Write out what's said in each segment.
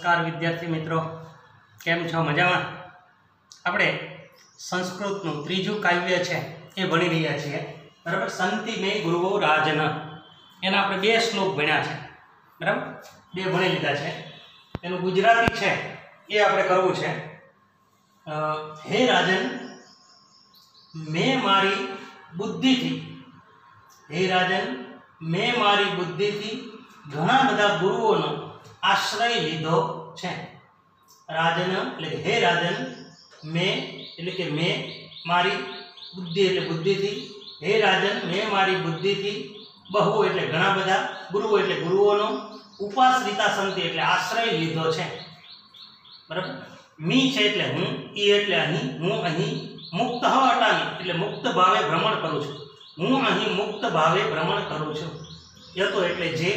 नमस्कार विद्यार्थी मित्रों, केम छो? मजामां? आपणे संस्कृतनुं त्रीजुं काव्य छे ए भणी रह्या छीए, बराबर। संति में गुरुओ राजन एना आपणे बे श्लोक भण्या छे, बराबर। बे भणी लीधा छे। एनुं गुजराती छे ए आपणे करवुं छे। हे राजन, मैं मारी बुद्धिथी, हे राजन, मैं मारी बुद्धिथी घणा बधा गुरुओनो आश्रय लीधो छे। राजन એટલે હે રાજન, मैं એટલે કે मैं मारी बुद्धि એટલે बुद्धिथी, हे राजन, मैं मारी बुद्धिथी बहु એટલે ઘણા બધા, ગુરુઓ એટલે ગુરુઓનો, ઉપાશ્રિતા સંતિ એટલે આશ્રય લીધો છે, બરાબર। मी છે એટલે હું, ઈ એટલે અહીં, હું અહીં મુક્ત અટામી એટલે મુક્ત ભાવે ભ્રમણ કરું છું, હું અહીં મુક્ત ભાવે ભ્રમણ કરું છું। યતો એટલે જે,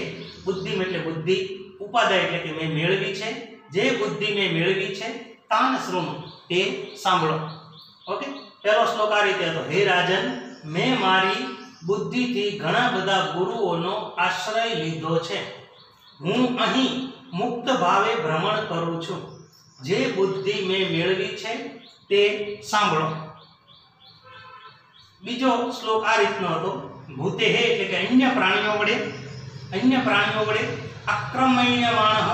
बुद्धि એટલે बुद्धि, उपादाय એટલે કે મેં મેળવી છે, જે બુદ્ધિ મેં મેળવી છે, તાન શ્રુણુ તે સાંભળો। ઓકે, પહેલો શ્લોક આ રીતે હતો। હે રાજન, મેં મારી બુદ્ધિથી ઘણા બધા ગુરુઓનો આશ્રય લીધો છે, હું અહીં મુક્ત ભાવે ભ્રમણ કરું છું, જે બુદ્ધિ મેં મેળવી છે તે સાંભળો। બીજો શ્લોક આ રીતનો હતો। ભૂતે હે એટલે કે અન્ય પ્રાણીઓ વડે આક્રમ્યમાણ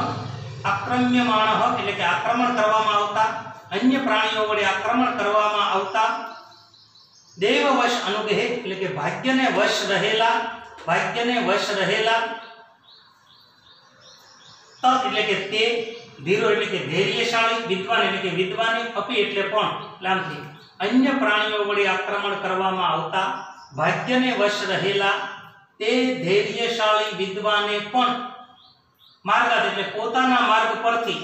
એટલે કે આક્રમણ કરવામાં આવતા, અન્ય પ્રાણીઓ વડે આક્રમણ કરવામાં આવતા, દેવવશ અનુગ્રહ એટલે કે ભાગ્યને વશ રહેલા, તત એટલે કે તે, ધીરો એટલે કે ધૈર્યશાળી, વિદ્વાન એટલે કે વિદ્વાની, અપી એટલે પણ લાંબથી, અન્ય પ્રાણીઓ વડે આક્રમણ કરવામાં આવતા, ભાગ્યને વશ રહેલા, તે ધૈર્યશાળી વિદ્વાને પણ, માર્ગાત એટલે પોતાના માર્ગ પરથી,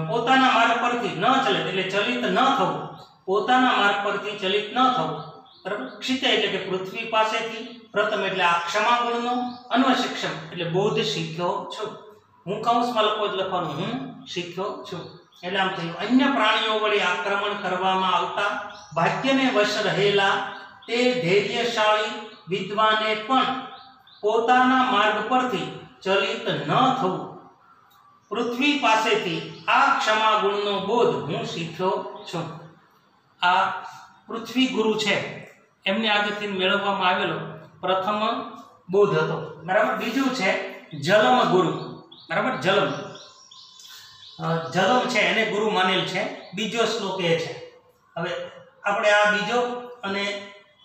પોતાના માર્ગ પરથી ન ચલે એટલે ચલિત ન થવું, પોતાના માર્ગ પરથી ચલિત ન થવું, બરાબર। ક્ષિતે એટલે કે પૃથ્વી પાસેથી, પ્રથમ એટલે આ ક્ષમા ગુણનો, અન્વશિક્ષમ એટલે બોધ શીખ્યો છું, હું કૌંસમાં લખવાનું, હું શીખ્યો છું। એટલે આમ થયું, અન્ય પ્રાણીઓ વડે આક્રમણ કરવામાં આવતા, ભાગ્યને વશ રહેલા, તે ધૈર્યશાળી વિદ્વાને પણ પોતાના માર્ગ પરથી ચલિત ન થવું, પૃથ્વી પાસેથી આ ક્ષમા ગુણનો બોધ હું શીખ્યો છું। આ પૃથ્વી ગુરુ છે એમને આગળથી મેળવવામાં આવેલો પ્રથમ બોધ હતો, બરાબર। બીજું છે જલમ ગુરુ, બરાબર। જલમ છે એને ગુરુ માનેલ છે। બીજો શ્લોક એ છે। હવે આપણે આ બીજો અને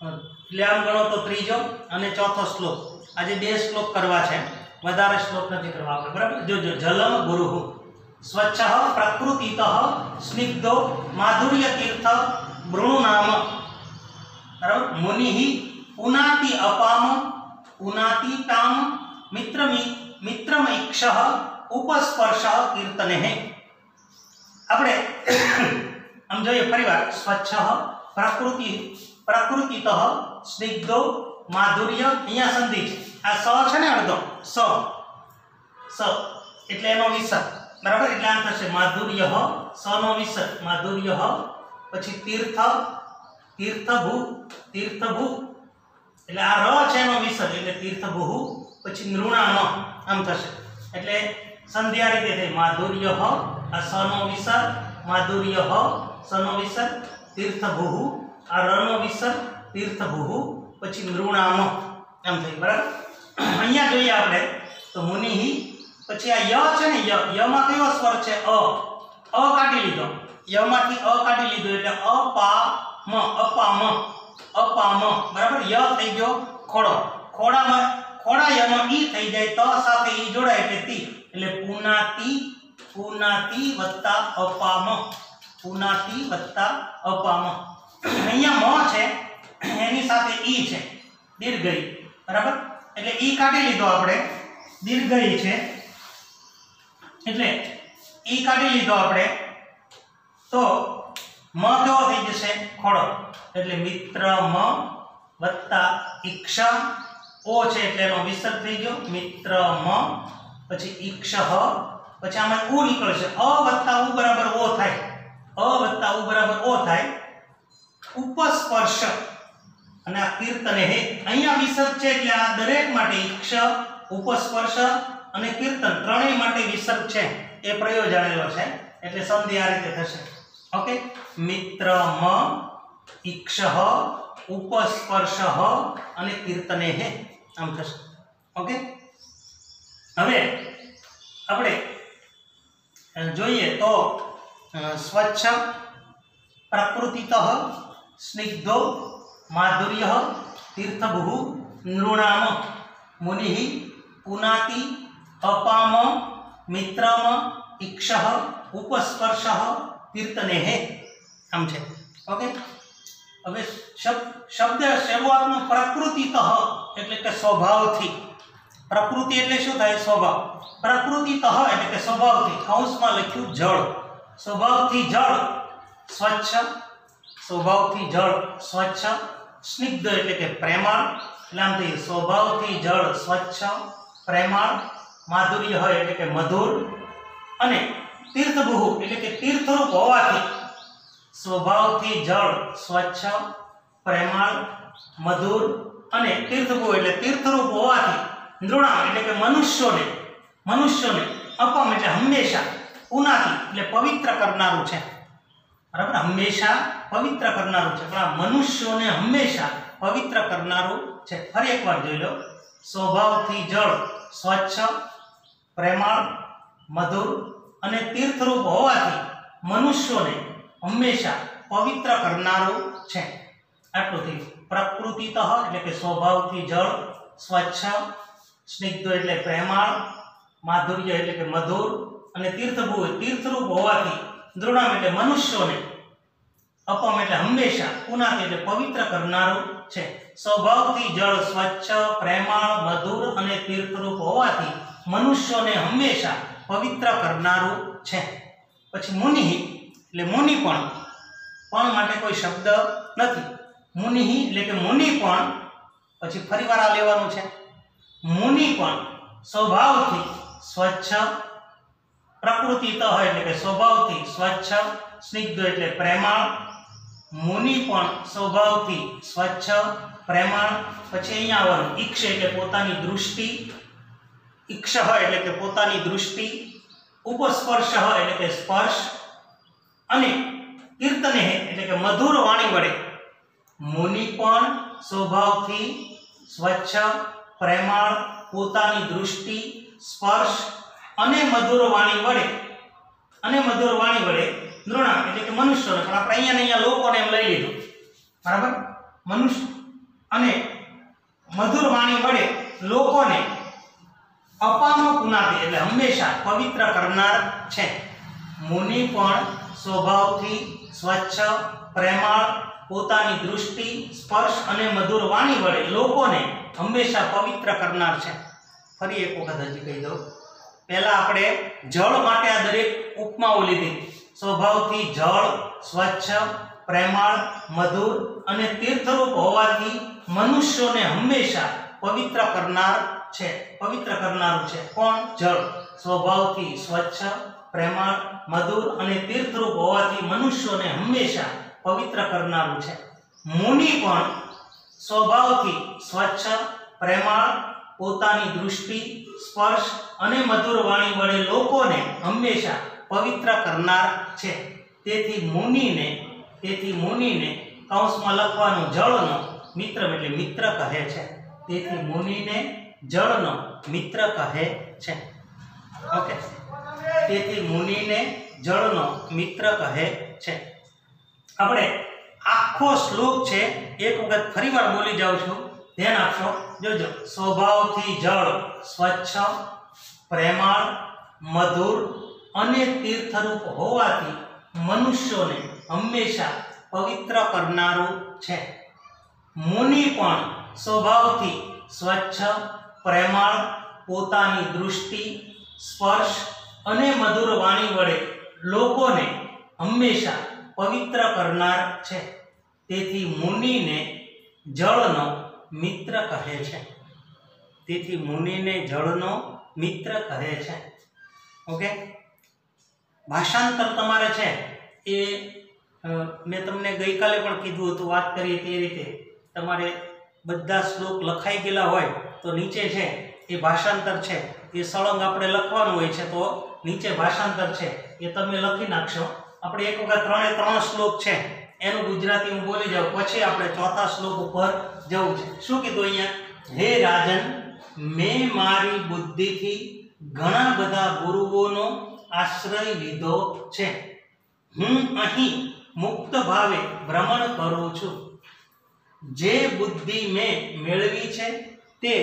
એટલે આમ ગણો તો ત્રીજો અને ચોથો શ્લોક, આજે બે શ્લોક કરવા છે, વધારે શ્લોક નથી કરવા આપણે, બરાબર। જો જલમ ગુરુ સ્વચ્છ પ્રકૃતિત સ્નિગ્ધો માધુર્ય તીર્થ મૃણુનામ, બરાબર। મુનિ પુનાતિ અપામ પુનાતિ તામ મિત્રમૈક્ષ ઉપસ્પર્શ કીર્તને। આપણે આમ જોઈએ ફરીવાર, સ્વચ્છ પ્રકૃતિત સ્નિગ્ધો માધુર્ય, અહીંયા સંધિ છે, આ સ છે ને અડધો, સ એટલે એનો વિસર્ગ, બરાબર। એટલે આમ થશે માધુર્ય, સ નો વિસર્ગ માધુર્ય, પછી તીર્થભૂ એટલે આ ર છે એનો વિસર્ગ એટલે તીર્થભૂ, પછી નૃણામ આમ થશે, એટલે સંધિ આ રીતે થઈ, માધુર્ય આ સ નો વિસર્ગ, માધુર્ય સ નો વિસર્ગ, તીર્થભૂ આ ર નો વિસર્ગ, તીર્થભૂ પછી નૃણામ એમ થઈ, બરાબર। અહીંયા જોઈએ આપણે તો મુનિ, પછી આ ય છે ને, યમાં કયો સ્વર છે? અ કાઢી લીધો, યમાંથી અ કાઢી લીધો એટલે અપામ, બરાબર। ય થઈ ગયો ખોડો, ખોડા યનો ઈ થઈ જાય, ત સાથે ઈ જોડાય એટલે તી, એટલે પુનાતિ વત્તા અપામ, અહીંયા મ છે એની સાથે ઈ છે, દીર્ઘઈ, બરાબર। એટલે ઈ કાઢી લીધો આપણે, દીર્ઘઈ છે એટલે ઈ કાઢી લીધો આપણે, તો મ કેવો થઈ જશે? ખોડો, એટલે મિત્રમ વત્તા ઈક્ષા, ઓ છે એટલે એનો વિસર્ગ થઈ ગયો, મિત્રમ, પછી ઈક્ષ, પછી આમાં ઉ નીકળશે, અ વત્તા ઉ બરાબર ઓ થાય, ઉપસ્પર્શ અને આ કીર્તને હે, અહીંયા વિસર્ગ છે એટલે આ દરેક માટે ઈક્ષ, ઉપસ્પર્શ, અને કીર્તન ત્રણેય માટે વિસર્ગ છે એ પ્રયોજાયેલો છે એટલે સંધિ આ રીતે થશે ઓકે મિત્રમ ઈક્ષઃ ઉપસ્પર્શઃ અને કીર્તનેહ આમ થશે ઓકે હવે આપણે જોઈએ તો સ્વચ્છ પ્રકૃતિતઃ સ્નિગ્ધો માધુર્ય तीर्थभुः नृणाम मुनिः पुनाति अपाम मित्रम इक्षः उपस्पर्शः कीर्तनेः आम छे ओके હવે શબ્દ શરૂઆતમાં પ્રકૃતિતઃ એટલે કે સ્વભાવથી પ્રકૃતિ એટલે શું થાય સ્વભાવ પ્રકૃતિતઃ એટલે કે સ્વભાવથી કૌંસમાં લખ્યું જળ સ્વભાવથી જળ સ્વચ્છ સ્વભાવથી જળ સ્વચ્છ સ્નિગ્ધ એટલે કે પ્રેમાળ એટલે આમ થઈ સ્વભાવથી જળ સ્વચ્છ પ્રેમાળ માધુર્ય હોય એટલે કે મધુર અને તીર્થભૂ એટલે કે તીર્થરૂપ હોવાથી સ્વભાવથી જળ સ્વચ્છ પ્રેમાળ મધુર અને તીર્થભૂ એટલે તીર્થરૂપ હોવાથી નૃણામ એટલે કે મનુષ્યોને અપમ એટલે હંમેશા પુનાતિ એટલે પવિત્ર કરનારું છે બરાબર હંમેશા પવિત્ર કરનારું છે પણ આ મનુષ્યોને હંમેશા પવિત્ર કરનારું છે ફરી એકવાર જોઈ લો સ્વભાવથી જળ સ્વચ્છ પ્રેમાળ મધુર અને તીર્થરૂપ હોવાથી મનુષ્યોને હંમેશા પવિત્ર કરનારું છે આટલું થયું પ્રકૃતિતઃ એટલે કે સ્વભાવથી જળ સ્વચ્છ સ્નિગ્ધ એટલે પ્રેમાળ માધુર્ય એટલે કે મધુર અને તીર્થભૂ તીર્થરૂપ હોવાથી દ્રુણામ એટલે મનુષ્યોને અપમ એટલે હંમેશા પુનાતિ એટલે પવિત્ર કરનારું છે સ્વભાવથી જળ સ્વચ્છ પ્રેમાળ મધુર અને તીર્થરૂપ હોવાથી મનુષ્યોને હંમેશા પવિત્ર કરનારું છે પછી મુનિ એટલે મુનિ પણ માટે કોઈ શબ્દ નથી મુનિ એટલે કે મુનિ પણ પછી ફરીવાર આ લેવાનું છે મુનિ પણ સ્વભાવથી સ્વચ્છ પ્રકૃતિતઃ એટલે કે સ્વભાવથી સ્વચ્છ સ્નિગ્ધ એટલે પ્રેમાળ મુનિ પણ સ્વભાવથી સ્વચ્છ પ્રેમાળ પછી અહીંયા આવવાનું ઈક્ષ એટલે પોતાની દૃષ્ટિ ઈક્ષ એટલે કે પોતાની દૃષ્ટિ ઉપસ્પર્શ એટલે કે સ્પર્શ અને કીર્તને એટલે કે મધુર વાણી વડે મુનિ પણ સ્વભાવથી સ્વચ્છ પ્રેમાળ પોતાની દૃષ્ટિ સ્પર્શ અને મધુર વાણી વડે નૃણામ એટલે કે મનુષ્યોને પણ આપણે અહીંયા લોકોને એમ લઈ લીધું બરાબર મનુષ્ય અને મધુર વાણી વડે લોકોને અપામો પુનાતિ એટલે હંમેશા પવિત્ર કરનાર છે મુનિ પણ સ્વભાવથી સ્વચ્છ પ્રેમાળ પોતાની દૃષ્ટિ સ્પર્શ અને મધુર વાણી વડે લોકોને હંમેશા પવિત્ર કરનાર છે ફરી એક વખત હજી કહી દઉં પહેલા આપણે જળ માટે આ દરેક ઉપમાઓ લીધી સ્વભાવથી જળ સ્વચ્છ પ્રેમાળ મધુર અને તીર્થરૂપ હોવાથી મનુષ્યોને હંમેશા પવિત્ર કરનારું છે કોણ જળ સ્વભાવથી સ્વચ્છ પ્રેમાળ મધુર અને તીર્થરૂપ હોવાથી મનુષ્યોને હંમેશા પવિત્ર કરનારું છે મુનિ પણ સ્વભાવથી સ્વચ્છ પ્રેમાળ પોતાની દૃષ્ટિ સ્પર્શ અને મધુર વાણી વડે લોકોને હંમેશા પવિત્ર કરનાર છે તેથી મુનિને કૌંસમાં લખવાનું જળનો મિત્ર એટલે મિત્ર કહે છે તેથી મુનિને જળનો મિત્ર કહે છે ઓકે તેથી મુનિને જળનો મિત્ર કહે છે આપણે આખો શ્લોક છે એક વખત ફરીવાર બોલી જાઉં છું ધ્યાન આપશો જોજો સ્વભાવથી જળ સ્વચ્છ પ્રેમાળ મધુર અને તીર્થરૂપ હોવાથી મનુષ્યોને હંમેશા પવિત્ર કરનારું છે મુનિ પણ સ્વભાવથી સ્વચ્છ પ્રેમાળ પોતાની દૃષ્ટિ સ્પર્શ અને મધુર વાણી વડે લોકોને હંમેશા પવિત્ર કરનાર છે તેથી મુનિને જળનો મિત્ર કહે છે ઓકે ભાષાંતર તમારે છે એ મેં તમને ગઈકાલે પણ કીધું હતું વાત કરી તે રીતે તમારે બધા શ્લોક લખાઈ ગયેલા હોય તો નીચે છે એ ભાષાંતર છે એ સળંગ આપણે લખવાનું હોય છે, તો નીચે ભાષાંતર છે એ તમે લખી નાખશો. આપણે એક વખત 3 શ્લોક છે એનું ગુજરાતી હું બોલી જાઉં, પછી આપણે ચોથા શ્લોક ઉપર જવું છે. શું કીધું અહીંયા? હે રાજન, મેં મારી બુદ્ધિથી ઘણા બધા ગુરુઓનો આશ્રય લીધો છે. હું અહીં મુક્ત ભાવે ભ્રમણ કરું છું. જે બુદ્ધિ મેં મેળવી છે તે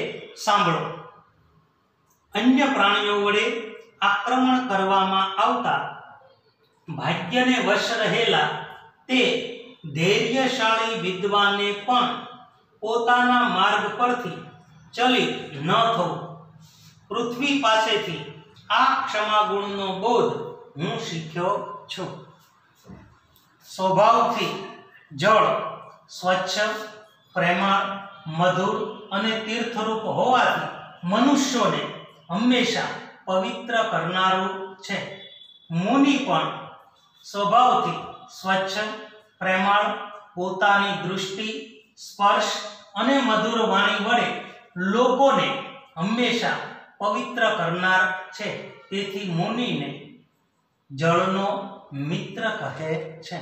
સાંભળો. અન્ય પ્રાણીઓ વડે આક્રમણ કરવામાં આવતા ભાગ્યને વશ રહેલા તે ધૈર્યશાળી વિદ્વાનને પણ પોતાના માર્ગ પરથી ચલિત ન થવું. પૃથ્વી પાસેથી આ ક્ષમા ગુણનો બોધ હું શીખ્યો છું. સ્વભાવથી જળ સ્વચ્છ, પ્રેમાળ, મધુર અને તીર્થરૂપ હોવાથી મનુષ્યોને હંમેશા પવિત્ર કરનારું છે. મુનિ પણ સ્વભાવથી સ્વચ્છ, પ્રેમાળ, પોતાની દૃષ્ટિ, સ્પર્શ અને મધુર વાણી વડે લોકોને હંમેશા પવિત્ર કરનાર છે. તેથી મુનિને જળનો મિત્ર કહે છે.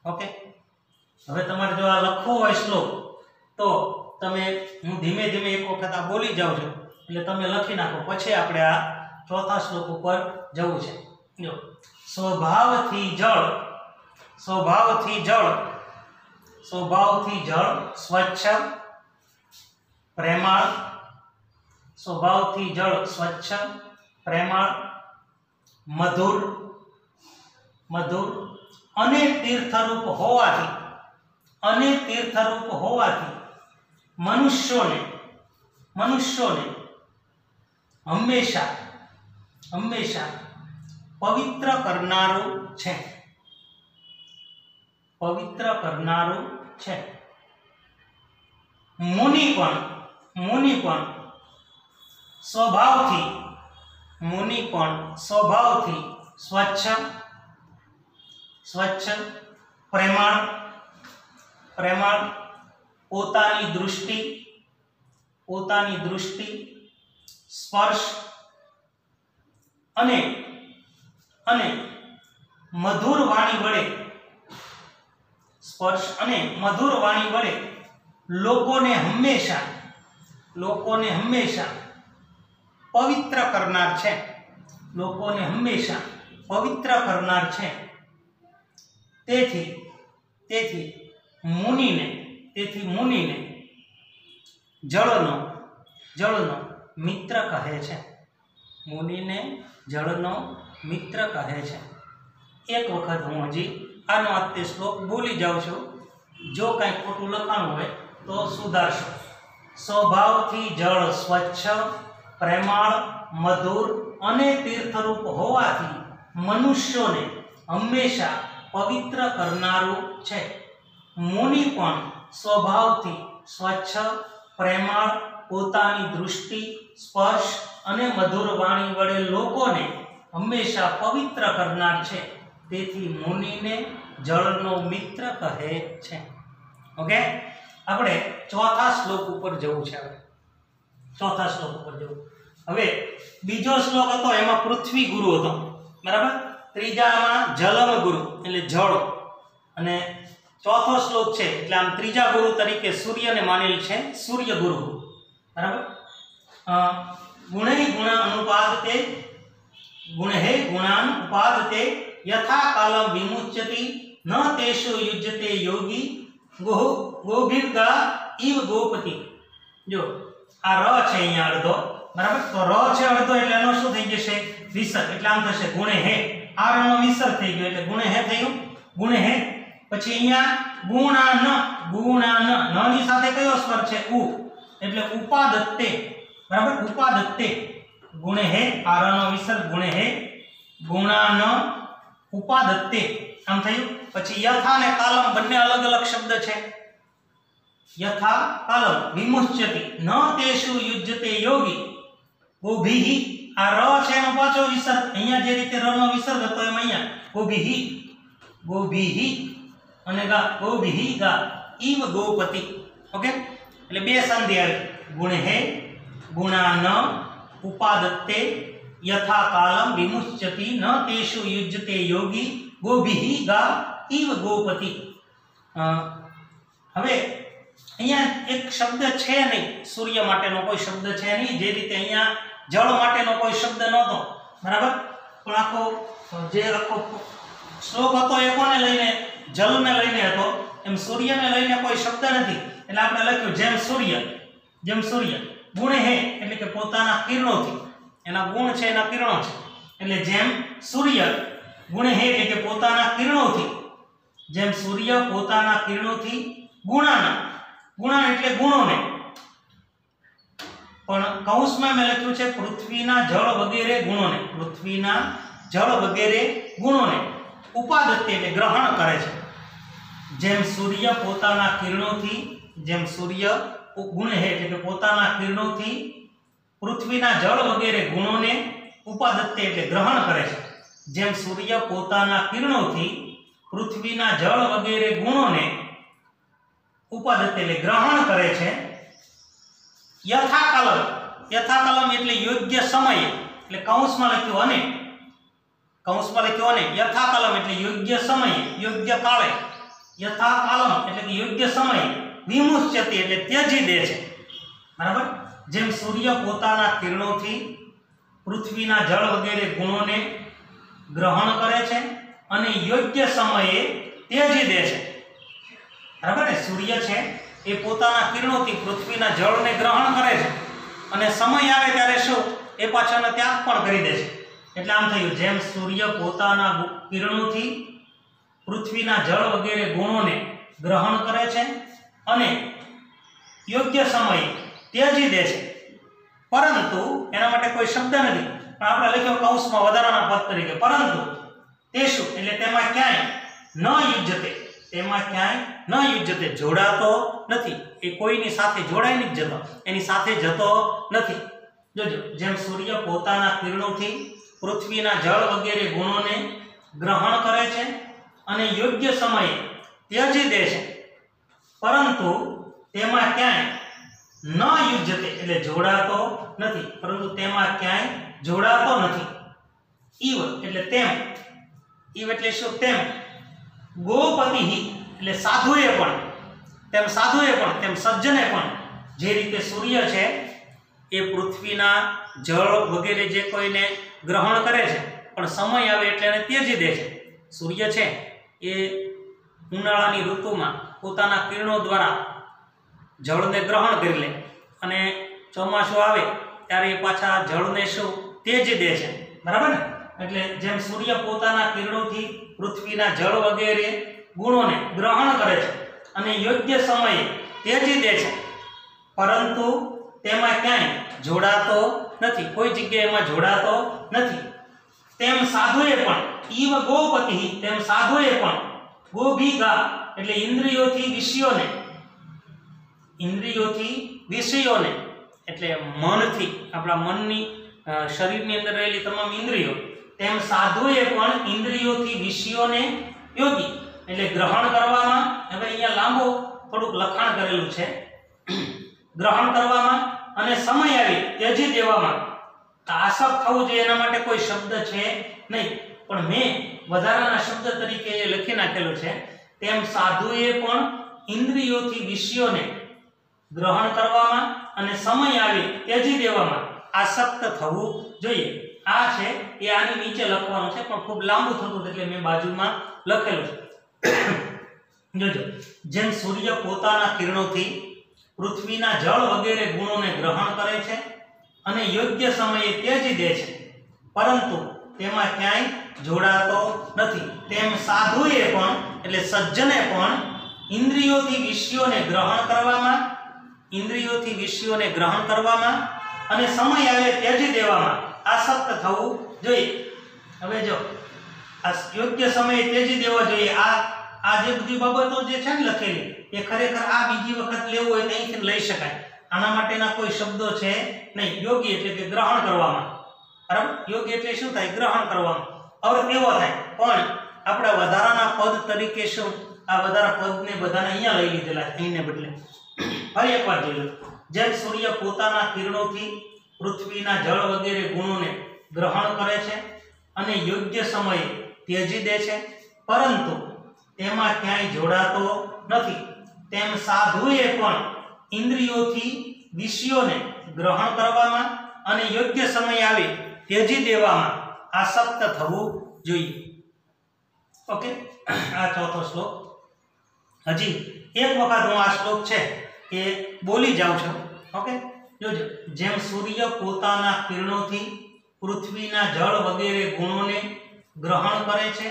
ઓકે, હવે તમારે જો આ લખવો હોય શ્લોક તો તમે હું ધીમે ધીમે એક વખત આ બોલી જાઉં છું એટલે તમે લખી નાખો, પછી આપણે આ ચોથા શ્લોક ઉપર જવું છે. જો સ્વભાવથી જળ સ્વચ્છ, પ્રેમાળ, સ્વભાવથી જળ સ્વચ્છ, પ્રેમાળ, મધુર અને તીર્થરૂપ હોવાથી મનુષ્યોને હંમેશા પવિત્ર કરનારું છે. મુનિ પણ સ્વભાવથી સ્વચ્છ, પ્રેમાળ, પોતાની દૃષ્ટિ, સ્પર્શ અને મધુર વાણી વડે લોકોને હંમેશા પવિત્ર કરનાર છે. તેથી મુનિને જળનો મિત્ર કહે છે. એક વખત હું હજી આનો આ તે શ્લોક બોલી જાઉં છું. જો કાંઈ ખોટું લખાણું હોય તો સુધારશો. સ્વભાવથી જળ સ્વચ્છ, પ્રેમાળ, મધુર અને તીર્થરૂપ હોવાથી મનુષ્યોને હંમેશા પવિત્ર કરનારું છે. મુનિ પણ સ્વભાવથી સ્વચ્છ, પ્રેમાળ, પોતાની દૃષ્ટિ, સ્પર્શ અને મધુર વાણી વડે લોકોને હંમેશા પવિત્ર કરનાર છે. તેથી મુનિને જળનો મિત્ર કહે છે. ઓકે, આપણે ચોથા શ્લોક ઉપર જવું છે. હવે બીજો શ્લોક હતો એમાં પૃથ્વી ગુરુ હતો, બરાબર. ત્રીજામાં જલમ ગુરુ એટલે જળ, અને ચોથો શ્લોક છે એટલે આમ ત્રીજા ગુરુ તરીકે સૂર્યને માનેલ છે, સૂર્ય ગુરુ, બરાબર. ગુણાન ઉપાદતે યથા કાલમ વિમુચ્યતિ ન તેષુ યુજ્યતે યોગી ગોભીર્ગા ઇવ ગોપતિ. જો આ ર છે અહીંયા અડધો, બરાબર. તો ર છે અડધો એટલે એનો શું થઈ જશે? વિસર્ગ. એટલે આમ થશે ગુણે હે. આ ર નો વિસર્ગ થઈ ગયો એટલે ગુણે હે થયું, ગુણે હે. પછી અહીંયા ગુણાન ન ની સાથે કયો સ્વર છે? ઉ, એટલે ઉપાદત્તે, બરાબર. ઉપાદત્તે ગુણે હે, આ ર નો વિસર્ગ ગુણે હે, ગુણાન ઉપાદત્તે આમ થયું. પછી યથા અને કાલમ બંને અલગ અલગ શબ્દ છે. યથા કાલમ વિમુચ્યતિ ન તેષુ યુજ્યતે યોગી ગોભીહિ. આ ર છે એનો પાછો વિસર્ગ. અહીંયા જે રીતે ર નો વિસર્ગ હતો એમ અહીંયા ગોભીહિ અને ગા ગોભીહિ ગા ઇવ ગોપતિ. ઓકે, એટલે બે સંધિ આવી ગુણહે ગુણાન ઉપાદત્તે યથા કાલમ વિમુચ્યતિ ન તેષુ યુજ્યતે યોગી ગોભિ ગા ઇવ ગોપતિ। હવે અહીંયા એક શબ્દ છે નહીં, સૂર્ય માટેનો કોઈ શબ્દ છે નહીં, જે રીતે અહીંયા જળ માટેનો કોઈ શબ્દ નહોતો, બરાબર, પણ આખો શ્લોક હતો એ કોને લઈને, જલને લઈને હતો, એમ સૂર્યને લઈને કોઈ શબ્દ નથી, એટલે આપણે લખ્યું જેમ સૂર્ય ગુણ હે એટલે કે પોતાના કિરણોથી, એના ગુણ છે એના કિરણો છે, એટલે જેમ સૂર્ય ગુણ હે એટલે કે પોતાના કિરણોથી, જેમ સૂર્ય પોતાના કિરણોથી ગુણાન એટલે ગુણોને, પણ કૌંસમાં મેં લખ્યું છે પૃથ્વીના જળ વગેરે ગુણોને ઉપાદત્તે એટલે ગ્રહણ કરે છે। જેમ સૂર્ય પોતાના કિરણોથી, જેમ સૂર્ય ગુણ હે એટલે કે પોતાના કિરણોથી પૃથ્વીના જળ વગેરે ગુણોને ઉપાદત્તે એટલે ગ્રહણ કરે છે। જેમ સૂર્ય પોતાના કિરણોથી પૃથ્વીના જળ વગેરે ગુણોને ઉપાદત્તે એટલે ગ્રહણ કરે છે। યથાકાલમ એટલે યોગ્ય સમયે, એટલે કૌંસમાં લખ્યું અને યથાકાલમ એટલે યોગ્ય સમયે, યોગ્ય કાળે, યથાકાલમ એટલે કે યોગ્ય સમયે, વિમુચ્યતે એટલે ત્યજી દે છે, બરાબર। જેમ સૂર્ય પોતાના કિરણોથી પૃથ્વીના જળ વગેરે ગુણોને ગ્રહણ કરે છે અને યોગ્ય સમયે ત્યજી દે છે, બરાબર ને। સૂર્ય છે એ પોતાના કિરણોથી પૃથ્વીના જળને ગ્રહણ કરે છે અને સમય આવે ત્યારે શું એ પાછળનો ત્યાગ પણ કરી દે છે, એટલે આમ થયું જેમ સૂર્ય પોતાના કિરણોથી પૃથ્વીના જળ વગેરે ગુણોને ગ્રહણ કરે છે અને યોગ્ય સમયે ત્યજી દે છે, પરંતુ એના માટે કોઈ શબ્દ નથી, પણ આપણે લખ્યો કૌંસમાં વધારાના પદ તરીકે, પરંતુ તેષુ એટલે તેમાં ક્યાંય ન યુજ્યતે જોડાતો નથી, એ કોઈની સાથે જોડાઈ નથી જતો, એની સાથે જતો નથી। જોજો જેમ સૂર્ય પોતાના કિરણોથી પૃથ્વીના જળ વગેરે ગુણોને ગ્રહણ કરે છે અને યોગ્ય સમયે ત્યજી દે છે, પરંતુ તેમાં ક્યાંય ન યુજ્યતે એટલે જોડાતો નથી, પરંતુ તેમાં ક્યાંય જોડાતો નથી। ઈવ એટલે તેમ, ઈવ એટલે શું, તેમ ગોપતિ એટલે સાધુએ પણ, તેમ સજ્જને પણ, જે રીતે સૂર્ય છે એ પૃથ્વીના જળ વગેરે જે કોઈને ગ્રહણ કરે છે પણ સમય આવે એટલે એને ત્યજી દે છે। સૂર્ય છે એ ઉનાળાની ઋતુમાં પોતાના કિરણો દ્વારા જળને ગ્રહણ કરી લે અને ચોમાસું આવે ત્યારે એ પાછા જળને શું ત્યજી દે છે, બરાબર ને। એટલે જેમ સૂર્ય પોતાના કિરણોથી પૃથ્વીના જળ વગેરે ગુણોને ગ્રહણ કરે છે અને યોગ્ય સમયે ત્યજી દે છે, પરંતુ તેમાં ક્યાંય જોડાતો નથી, કોઈ જગ્યાએ એમાં જોડાતો નથી। તેમ સાધુએ પણ, ઈવ ગોપતિ તેમ સાધુએ પણ, ગોભિગા એટલે ઇન્દ્રિયોથી વિષયોને એટલે મનથી, આપણા મનની શરીરની અંદર રહેલી તમામ ઇન્દ્રિયો, તેમ સાધુએ પણ ઇન્દ્રિયોથી વિષયોને યોગી એટલે ગ્રહણ કરવામાં, હવે અહીંયા લાંબુ થોડુંક લખાણ કરેલું છે, ગ્રહણ કરવામાં અને સમય આવે ત્યજી દેવામાં આસક્ત થવું જોઈએ, એના માટે કોઈ શબ્દ છે નહીં, પણ મેં વધારાના શબ્દ તરીકે લખી નાખેલું છે, તેમ સાધુએ પણ ઇન્દ્રિયોથી વિષયોને ગ્રહણ કરવામાં અને સમય આવે ત્યજી દેવામાં આસક્ત થવું જોઈએ। આ છે એ આની નીચે લખવાનું છે, પણ ખૂબ લાંબુ થતું એટલે મેં બાજુમાં લખેલું છે। જોજો જેમ સૂર્ય પોતાના કિરણોથી પૃથ્વીના જળ વગેરે ગુણોને ગ્રહણ કરે છે અને યોગ્ય સમયે ત્યજી દે છે, પરંતુ તેમાં ક્યાંય જોડાતો નથી, તેમ સાધુએ પણ એટલે સજ્જને પણ ઇન્દ્રિયોથી વિષયોને ગ્રહણ કરવામાં અને સમય આવે ત્યજી દેવામાં આસક્ત થવું જોઈએ। હવે જો આ યોગ્ય સમયે ત્યજી દેવા જોઈએ, આ જે બધી બાબતો જે છે ને લખેલી એ ખરેખર આ બીજી વખત લેવું હોય તો અહીંથી લઈ શકાય, આના માટેના કોઈ શબ્દો છે નહીં। યોગી એટલે કે ગ્રહણ કરવામાં, બરાબર, યોગી એટલે શું થાય, ગ્રહણ કરવામાં, અર્થ એવો થાય, પણ આપણે વધારાના પદ તરીકે શું આ વધારા પદને બધાને અહીંયા લઈ લીધેલા અહીંને બદલે, ફરી એકવાર જોઈ લો। જેમ સૂર્ય પોતાના કિરણોથી પૃથ્વીના જળ વગેરે ગુણોને ગ્રહણ કરે છે અને યોગ્ય સમયે ત્યજી દે છે, પરંતુ તેમાં ક્યાંય જોડાતો નથી, તેમ સાધુએ પણ ઇન્દ્રિયોથી વિષયોને ગ્રહણ કરવામાં અને યોગ્ય સમય આવે ત્યજી દેવામાં આસક્ત થવું જોઈએ। ઓકે, આ ચોથો શ્લોક। હજી એક વખત હું આ શ્લોક છે એ બોલી જાઉં છું। ઓકે, જોજો। જેમ સૂર્ય પોતાના કિરણોથી પૃથ્વીના જળ વગેરે ગુણોને ગ્રહણ કરે છે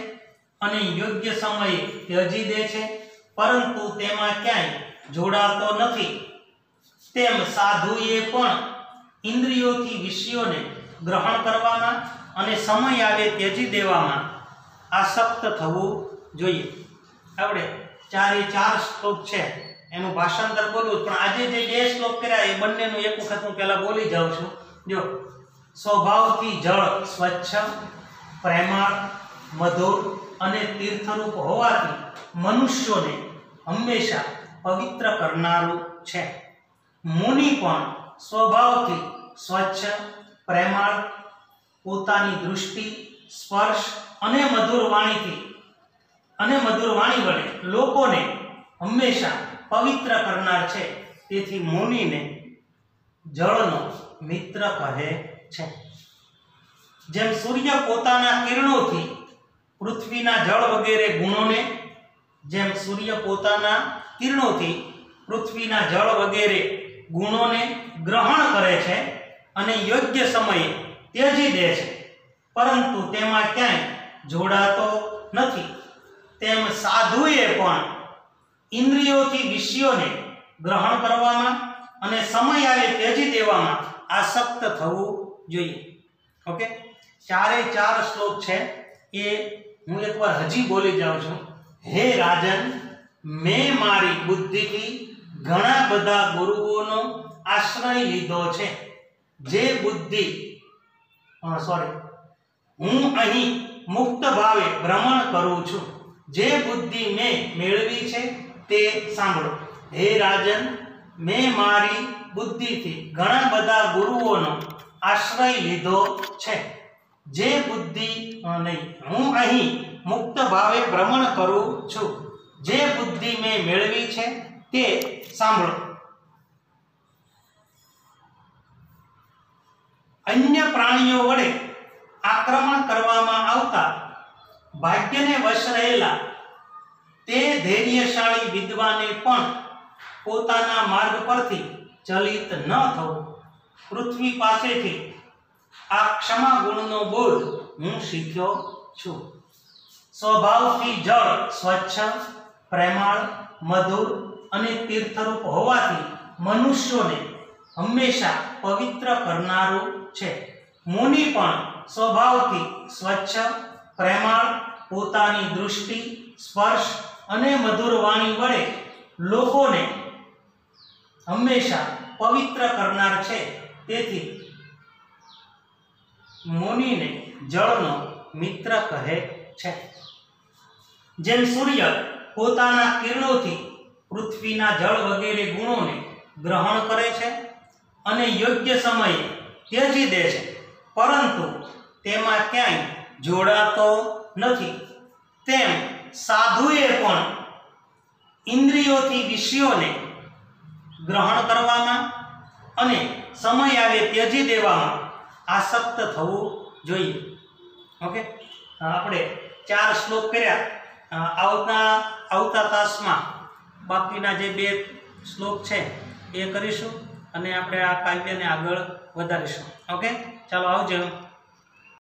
અને યોગ્ય સમયે ત્યજી દે છે, પરંતુ તેમાં ક્યાંય જોડાતો નથી, તેમ સાધુએ પણ ઇન્દ્રિયોથી વિષયોને ગ્રહણ કરવામાં અને સમય આવે ત્યજી દેવામાં આસક્ત થવું જોઈએ। આપણે 4 શ્લોક છે એનું ભાષાંતર બોલું, પણ આજે જે 2 શ્લોક કર્યા એ બંનેનું એક વખત હું પહેલા બોલી જાઉં છું। જો, સ્વભાવથી જળ સ્વચ્છ, પ્રેમાળ, મધુર અને તીર્થરૂપ હોવાથી મનુષ્યોને હંમેશા પવિત્ર કરનારું છે। મુનિ પણ સ્વભાવથી સ્વચ્છ, પ્રેમાળ, પોતાની દૃષ્ટિ, સ્પર્શ અને મધુર વાણી વડે લોકોને હંમેશા પવિત્ર કરનાર છે, તેથી મુનિને જળનો મિત્ર કહે છે। જેમ સૂર્ય પોતાના કિરણોથી પૃથ્વીના જળ વગેરે ગુણોને ગ્રહણ કરે છે અને યોગ્ય સમયે ત્યજી દે છે, પરંતુ તેમાં ક્યાંય જોડાતો નથી, તેમ સાધુએ પણ ઇન્દ્રિયોથી વિષયોને ગ્રહણ કરવામાં અને સમય આવે ત્યજી દેવામાં આસક્ત થવું જોઈએ। ઓકે, 4 શ્લોક છે એ હું એકવાર હજી બોલી જાઉં છું। હે રાજન, મેં મારી બુદ્ધિથી ઘણા બધા ગુરુઓનો આશ્રય લીધો છે, જે બુદ્ધિ હું અહીં મુક્ત ભાવે ભ્રમણ કરું છું, જે બુદ્ધિ મેં મેળવી છે તે સાંભળો। હે રાજન, મેં મારી બુદ્ધિથી ઘણા બધા ગુરુઓનો આશ્રય લીધો છે, જે બુદ્ધિ હું અહીં મુક્ત ભાવે ભ્રમણ કરું છું, જે બુદ્ધિ મેં મેળવી છે તે સાંભળો। અન્ય પ્રાણીઓ વડે આક્રમણ કરવામાં આવતા ભાગ્યને વશ રહેલા તે ધૈર્યશાળી વિદ્વાને પણ પોતાના માર્ગ પરથી ચલિત ન થવું। પૃથ્વી પાસેથી આ ક્ષમા ગુણનો બોધ હું શીખ્યો છું। સ્વભાવથી જળ સ્વચ્છ, પ્રેમાળ, મધુર અને તીર્થરૂપ હોવાથી મનુષ્યોને હંમેશા પવિત્ર કરનારું છે। મુનિ પણ સ્વભાવથી સ્વચ્છ, પ્રેમાળ, પોતાની દૃષ્ટિ, સ્પર્શ અને મધુર વાણી વડે લોકોને હંમેશા પવિત્ર કરનાર છે, તેથી મુનિને જળનો મિત્ર કહે છે। જેમ સૂર્ય પોતાના કિરણોથી પૃથ્વીના જળ વગેરે ગુણોને ગ્રહણ કરે છે અને યોગ્ય સમયે ત્યજી દે છે, પરંતુ તેમાં ક્યાંય જોડાતો નથી, તેમ સાધુએ પણ ઇન્દ્રિયોથી વિષયોને ગ્રહણ કરવામાં અને સમય આવે ત્યજી દેવામાં આસક્ત થવું જોઈએ। ઓકે, આપણે 4 શ્લોક કર્યા। આવતા તાસમાં બાકીના જે 2 શ્લોક છે એ કરીશું અને આપણે આ કાવ્યને આગળ વધારીશું। ઓકે, ચાલો આવજો।